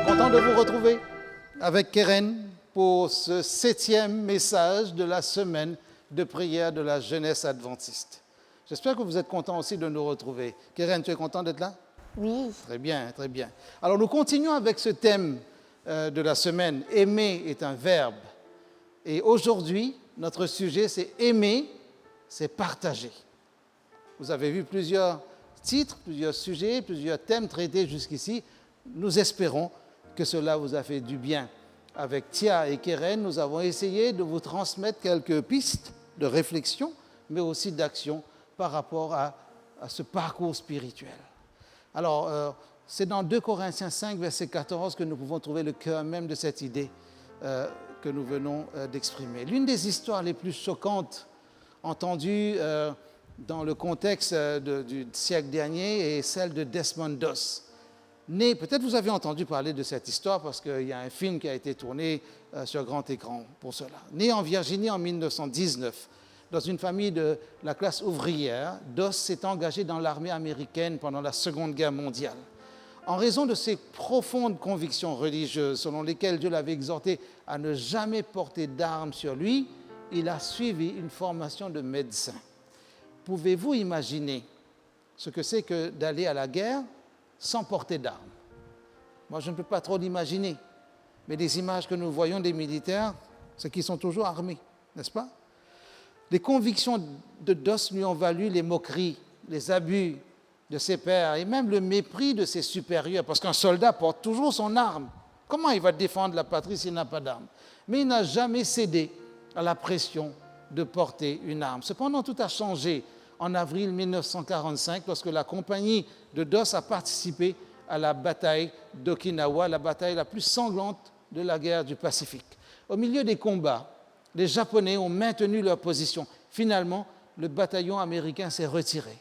Content de vous retrouver avec Keren pour ce 7e message de la semaine de prière de la jeunesse adventiste. J'espère que vous êtes content aussi de nous retrouver. Keren, tu es content d'être là? Oui. Très bien, très bien. Alors nous continuons avec ce thème de la semaine. Aimer est un verbe. Et aujourd'hui, notre sujet, c'est aimer, c'est partager. Vous avez vu plusieurs titres, plusieurs sujets, plusieurs thèmes traités jusqu'ici. Nous espérons que cela vous a fait du bien. Avec Tia et Keren, nous avons essayé de vous transmettre quelques pistes de réflexion, mais aussi d'action par rapport à ce parcours spirituel. Alors, c'est dans 2 Corinthiens 5, verset 14, que nous pouvons trouver le cœur même de cette idée que nous venons d'exprimer. L'une des histoires les plus choquantes entendues dans le contexte du siècle dernier est celle de Desmond Doss. Né, peut-être vous avez entendu parler de cette histoire parce qu'il y a un film qui a été tourné sur grand écran pour cela. Né en Virginie en 1919, dans une famille de la classe ouvrière, Doss s'est engagé dans l'armée américaine pendant la Seconde Guerre mondiale. En raison de ses profondes convictions religieuses, selon lesquelles Dieu l'avait exhorté à ne jamais porter d'armes sur lui, il a suivi une formation de médecin. Pouvez-vous imaginer ce que c'est que d'aller à la guerre sans porter d'armes? Moi, je ne peux pas trop l'imaginer. Mais les images que nous voyons des militaires, c'est qu'ils sont toujours armés, n'est-ce pas? Les convictions de Doss lui ont valu les moqueries, les abus de ses pairs et même le mépris de ses supérieurs, parce qu'un soldat porte toujours son arme. Comment il va défendre la patrie s'il n'a pas d'arme? Mais il n'a jamais cédé à la pression de porter une arme. Cependant, tout a changé en avril 1945, lorsque la compagnie de Doss a participé à la bataille d'Okinawa, la bataille la plus sanglante de la guerre du Pacifique. Au milieu des combats, les Japonais ont maintenu leur position. Finalement, le bataillon américain s'est retiré.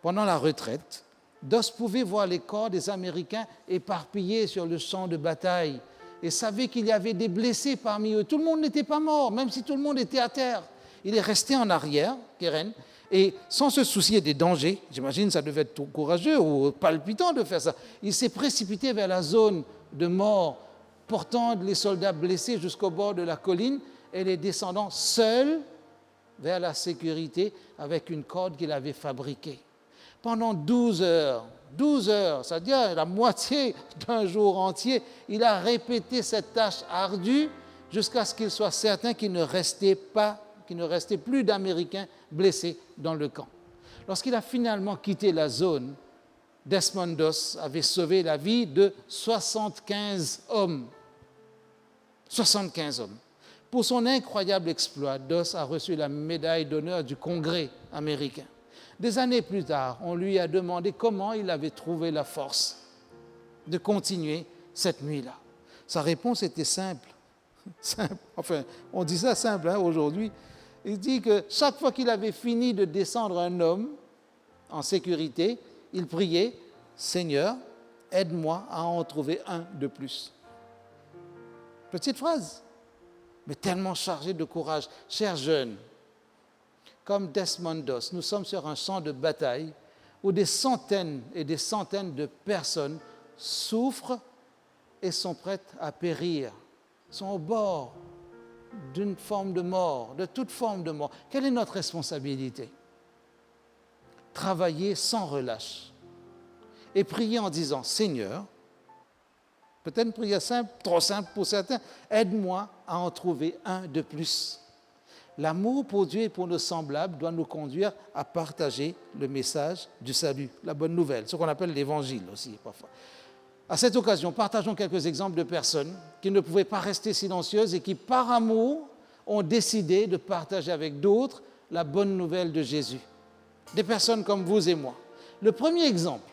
Pendant la retraite, Doss pouvait voir les corps des Américains éparpillés sur le champ de bataille et savait qu'il y avait des blessés parmi eux. Tout le monde n'était pas mort, même si tout le monde était à terre. Il est resté en arrière, Keren, et sans se soucier des dangers, j'imagine que ça devait être courageux ou palpitant de faire ça, il s'est précipité vers la zone de mort, portant les soldats blessés jusqu'au bord de la colline et les descendant seuls vers la sécurité avec une corde qu'il avait fabriquée. Pendant 12 heures, c'est-à-dire la moitié d'un jour entier, il a répété cette tâche ardue jusqu'à ce qu'il soit certain qu'il ne restait plus d'Américains blessés dans le camp. Lorsqu'il a finalement quitté la zone, Desmond Doss avait sauvé la vie de 75 hommes. 75 hommes. Pour son incroyable exploit, Doss a reçu la médaille d'honneur du Congrès américain. Des années plus tard, on lui a demandé comment il avait trouvé la force de continuer cette nuit-là. Sa réponse était simple. Enfin, on dit ça simple aujourd'hui. Il dit que chaque fois qu'il avait fini de descendre un homme en sécurité, il priait « Seigneur, aide-moi à en trouver un de plus ». Petite phrase, mais tellement chargée de courage. Chers jeunes, comme Desmond Doss, nous sommes sur un champ de bataille où des centaines et des centaines de personnes souffrent et sont prêtes à périr, sont au bord d'une forme de mort, de toute forme de mort. Quelle est notre responsabilité? Travailler sans relâche et prier en disant « Seigneur », peut-être une prière simple, trop simple pour certains, « aide-moi à en trouver un de plus ». L'amour pour Dieu et pour nos semblables doit nous conduire à partager le message du salut, la bonne nouvelle, ce qu'on appelle l'évangile aussi parfois. À cette occasion, partageons quelques exemples de personnes qui ne pouvaient pas rester silencieuses et qui, par amour, ont décidé de partager avec d'autres la bonne nouvelle de Jésus. Des personnes comme vous et moi. Le premier exemple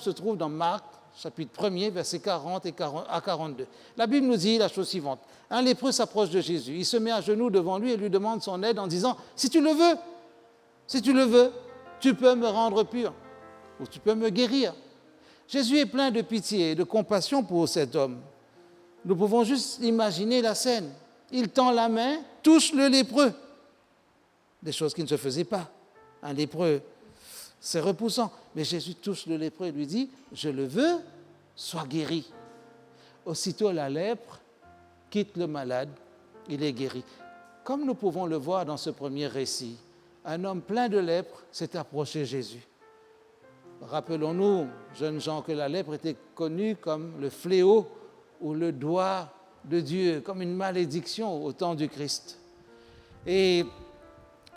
se trouve dans Marc, chapitre 1er, versets 40 à 42. La Bible nous dit la chose suivante. Un lépreux s'approche de Jésus. Il se met à genoux devant lui et lui demande son aide en disant « Si tu le veux, tu peux me rendre pur ou tu peux me guérir. » Jésus est plein de pitié et de compassion pour cet homme. Nous pouvons juste imaginer la scène. Il tend la main, touche le lépreux. des choses qui ne se faisaient pas. Un lépreux, c'est repoussant. Mais Jésus touche le lépreux et lui dit, je le veux, sois guéri. Aussitôt la lèpre quitte le malade, il est guéri. Comme nous pouvons le voir dans ce premier récit, un homme plein de lèpre s'est approché de Jésus. Rappelons-nous, jeunes gens, que la lèpre était connue comme le fléau ou le doigt de Dieu, comme une malédiction au temps du Christ. Et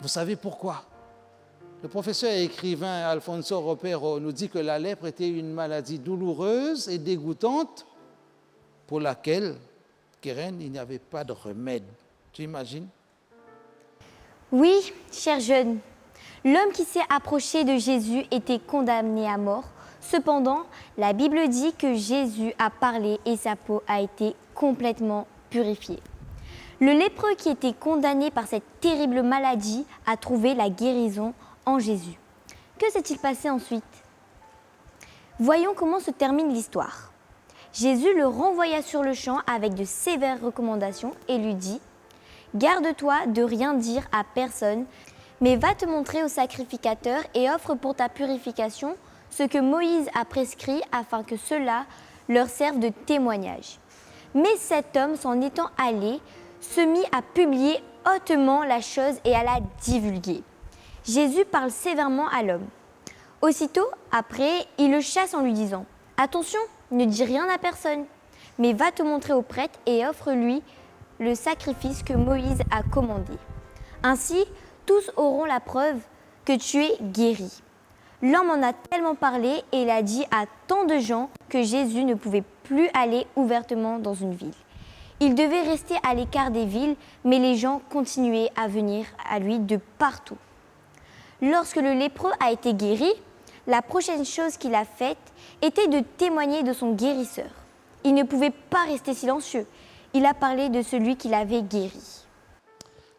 vous savez pourquoi? Le professeur et écrivain Alfonso Ropero nous dit que la lèpre était une maladie douloureuse et dégoûtante pour laquelle, Keren, il n'y avait pas de remède. Tu imagines? Oui, cher jeune, l'homme qui s'est approché de Jésus était condamné à mort. Cependant, la Bible dit que Jésus a parlé et sa peau a été complètement purifiée. Le lépreux qui était condamné par cette terrible maladie a trouvé la guérison en Jésus. Que s'est-il passé ensuite? Voyons comment se termine l'histoire. Jésus le renvoya sur le champ avec de sévères recommandations et lui dit « Garde-toi de rien dire à personne, mais va te montrer au sacrificateur et offre pour ta purification ce que Moïse a prescrit afin que cela leur serve de témoignage. » Mais cet homme, s'en étant allé, se mit à publier hautement la chose et à la divulguer. Jésus parle sévèrement à l'homme. Aussitôt après, il le chasse en lui disant « Attention, ne dis rien à personne, mais va te montrer au prêtre et offre-lui le sacrifice que Moïse a commandé. Ainsi, tous auront la preuve que tu es guéri. » L'homme en a tellement parlé et il a dit à tant de gens que Jésus ne pouvait plus aller ouvertement dans une ville. Il devait rester à l'écart des villes, mais les gens continuaient à venir à lui de partout. Lorsque le lépreux a été guéri, la prochaine chose qu'il a faite était de témoigner de son guérisseur. Il ne pouvait pas rester silencieux. Il a parlé de celui qui l'avait guéri.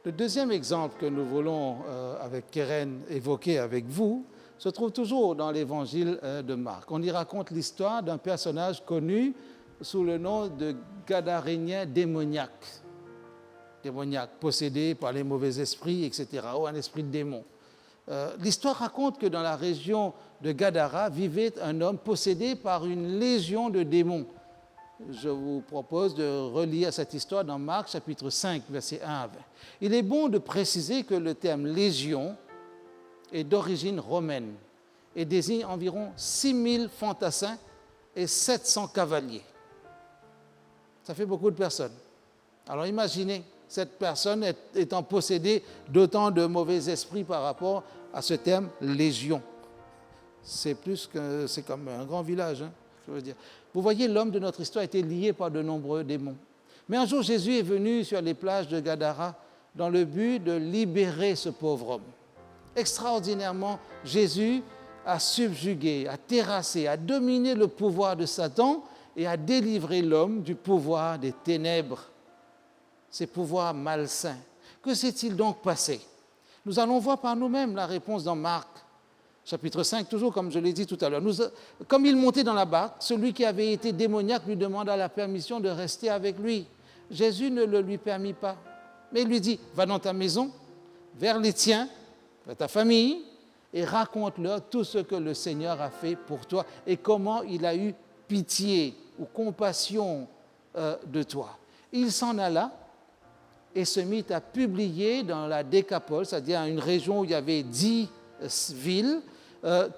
Le deuxième exemple que nous voulons, avec Keren, évoquer avec vous, se trouve toujours dans l'évangile de Marc. On y raconte l'histoire d'un personnage connu sous le nom de Gadarénien démoniaque, possédé par les mauvais esprits, etc., ou un esprit de démon. L'histoire raconte que dans la région de Gadara vivait un homme possédé par une légion de démons. Je vous propose de relire cette histoire dans Marc, chapitre 5, versets 1 à 20. Il est bon de préciser que le terme « légion » est d'origine romaine et désigne environ 6000 fantassins et 700 cavaliers. Ça fait beaucoup de personnes. Alors imaginez cette personne étant possédée d'autant de mauvais esprits par rapport à ce terme « légion ». C'est comme un grand village, hein, je veux dire. Vous voyez, l'homme de notre histoire était lié par de nombreux démons. Mais un jour, Jésus est venu sur les plages de Gadara dans le but de libérer ce pauvre homme. Extraordinairement, Jésus a subjugué, a terrassé, a dominé le pouvoir de Satan et a délivré l'homme du pouvoir des ténèbres, ces pouvoirs malsains. Que s'est-il donc passé? Nous allons voir par nous-mêmes la réponse dans Marc, chapitre 5, toujours comme je l'ai dit tout à l'heure. Comme il montait dans la barque, celui qui avait été démoniaque lui demanda la permission de rester avec lui. Jésus ne le lui permit pas, mais il lui dit, va dans ta maison, vers les tiens, vers ta famille, et raconte-leur tout ce que le Seigneur a fait pour toi et comment il a eu pitié ou compassion de toi. Il s'en alla et se mit à publier dans la Décapole, c'est-à-dire une région où il y avait 10 villes,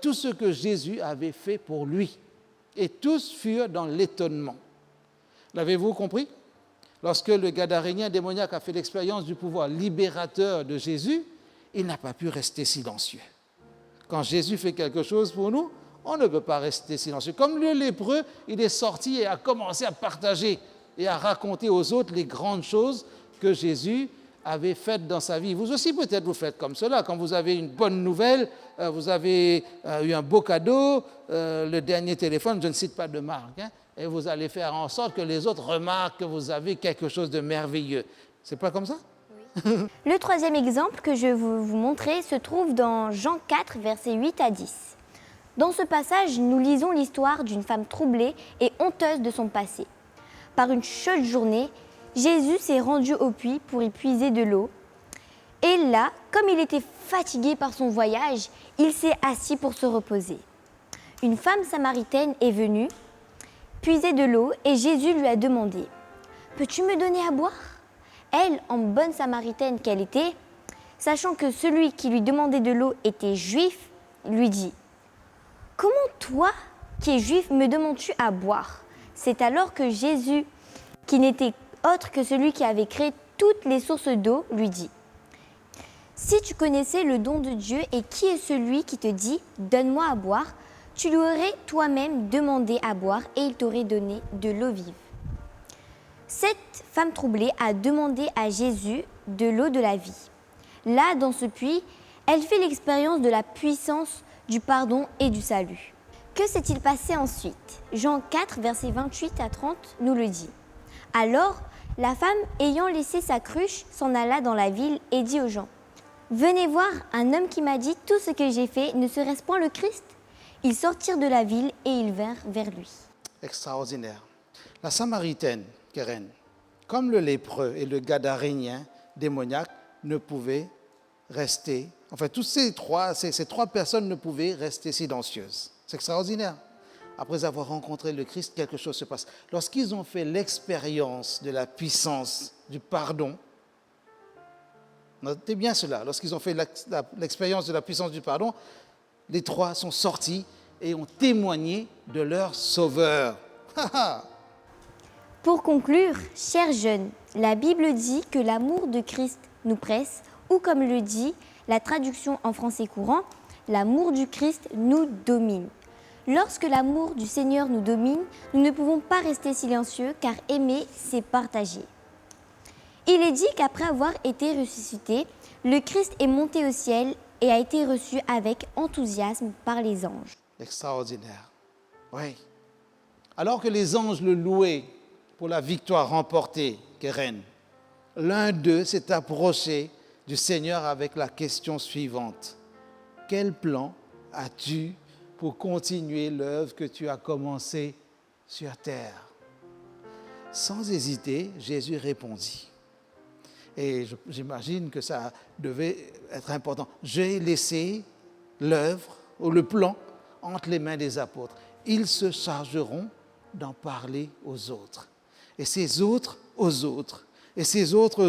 tout ce que Jésus avait fait pour lui. Et tous furent dans l'étonnement. L'avez-vous compris? Lorsque le Gadarénien démoniaque a fait l'expérience du pouvoir libérateur de Jésus, il n'a pas pu rester silencieux. Quand Jésus fait quelque chose pour nous, on ne peut pas rester silencieux. Comme le lépreux, il est sorti et a commencé à partager et à raconter aux autres les grandes choses que Jésus avait faites dans sa vie. Vous aussi, peut-être, vous faites comme cela. Quand vous avez une bonne nouvelle, vous avez eu un beau cadeau, le dernier téléphone, je ne cite pas de marque, hein, et vous allez faire en sorte que les autres remarquent que vous avez quelque chose de merveilleux. C'est pas comme ça? Oui. Le troisième exemple que je vais vous montrer se trouve dans Jean 4, versets 8 à 10. Dans ce passage, nous lisons l'histoire d'une femme troublée et honteuse de son passé. Par une chaude journée, Jésus s'est rendu au puits pour y puiser de l'eau. Et là, comme il était fatigué par son voyage, il s'est assis pour se reposer. Une femme samaritaine est venue puiser de l'eau et Jésus lui a demandé « Peux-tu me donner à boire ?» Elle, en bonne samaritaine qu'elle était, sachant que celui qui lui demandait de l'eau était juif, lui dit « Comment toi, qui es juif, me demandes-tu à boire ?» C'est alors que Jésus, qui n'était autre que celui qui avait créé toutes les sources d'eau, lui dit « Si tu connaissais le don de Dieu et qui est celui qui te dit « Donne-moi à boire », tu lui aurais toi-même demandé à boire et il t'aurait donné de l'eau vive. Cette femme troublée a demandé à Jésus de l'eau de la vie. Là, dans ce puits, elle fait l'expérience de la puissance du pardon et du salut. Que s'est-il passé ensuite ? Jean 4, versets 28 à 30 nous le dit. Alors, la femme, ayant laissé sa cruche, s'en alla dans la ville et dit aux gens « Venez voir un homme qui m'a dit tout ce que j'ai fait, ne serait-ce point le Christ ?» Ils sortirent de la ville et ils vinrent vers lui. Extraordinaire. La Samaritaine, Keren, comme le lépreux et le Gadarénien démoniaque, ne pouvaient rester, enfin, ces trois personnes ne pouvaient rester silencieuses. C'est extraordinaire. Après avoir rencontré le Christ, quelque chose se passe. Lorsqu'ils ont fait l'expérience de la puissance du pardon, notez bien cela, lorsqu'ils ont fait l'expérience de la puissance du pardon, les trois sont sortis et ont témoigné de leur Sauveur. Pour conclure, chers jeunes, la Bible dit que l'amour de Christ nous presse, ou comme le dit la traduction en français courant, l'amour du Christ nous domine. Lorsque l'amour du Seigneur nous domine, nous ne pouvons pas rester silencieux car aimer, c'est partager. Il est dit qu'après avoir été ressuscité, le Christ est monté au ciel et a été reçu avec enthousiasme par les anges. Extraordinaire. Oui. Alors que les anges le louaient pour la victoire remportée, Keren, l'un d'eux s'est approché du Seigneur avec la question suivante. Quel plan as-tu pour continuer l'œuvre que tu as commencée sur terre? Sans hésiter, Jésus répondit. Et j'imagine que ça devait être important. J'ai laissé l'œuvre ou le plan entre les mains des apôtres. Ils se chargeront d'en parler aux autres. Et ces autres aux autres. Et ces autres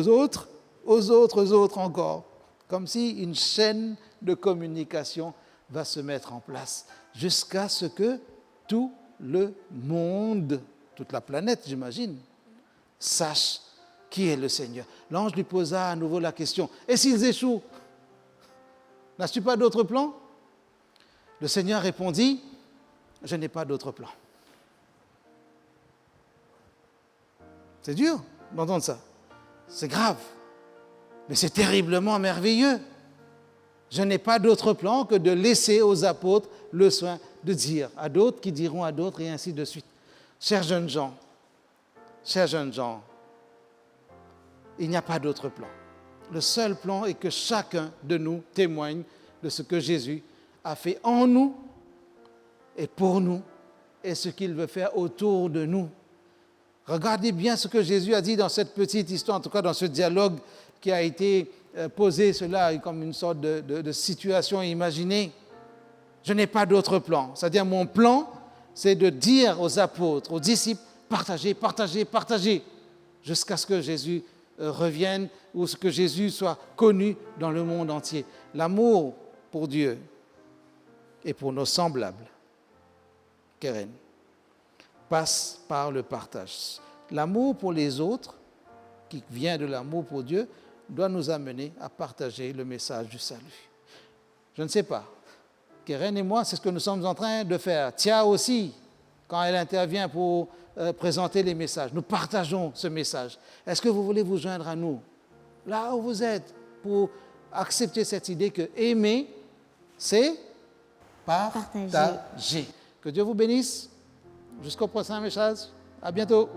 aux autres encore. Comme si une chaîne de communication va se mettre en place jusqu'à ce que tout le monde, toute la planète, j'imagine, sache qui est le Seigneur. L'ange lui posa à nouveau la question, et s'ils échouent, n'as-tu pas d'autre plan? Le Seigneur répondit, je n'ai pas d'autre plan. C'est dur d'entendre ça, c'est grave, mais c'est terriblement merveilleux. Je n'ai pas d'autre plan que de laisser aux apôtres le soin de dire à d'autres qui diront à d'autres et ainsi de suite. Chers jeunes gens, il n'y a pas d'autre plan. Le seul plan est que chacun de nous témoigne de ce que Jésus a fait en nous et pour nous et ce qu'il veut faire autour de nous. Regardez bien ce que Jésus a dit dans cette petite histoire, en tout cas dans ce dialogue qui a été posé, cela comme une sorte de situation imaginée. Je n'ai pas d'autre plan. C'est-à-dire mon plan, c'est de dire aux apôtres, aux disciples, partagez, partagez, partagez, jusqu'à ce que Jésus revienne ou ce que Jésus soit connu dans le monde entier. L'amour pour Dieu et pour nos semblables, Keren, passe par le partage. L'amour pour les autres, qui vient de l'amour pour Dieu, doit nous amener à partager le message du salut. Je ne sais pas. Keren et moi, c'est ce que nous sommes en train de faire. Tia aussi, quand elle intervient pour présenter les messages. Nous partageons ce message. Est-ce que vous voulez vous joindre à nous, là où vous êtes, pour accepter cette idée que aimer, c'est partager. Que Dieu vous bénisse. Jusqu'au prochain message. À bientôt.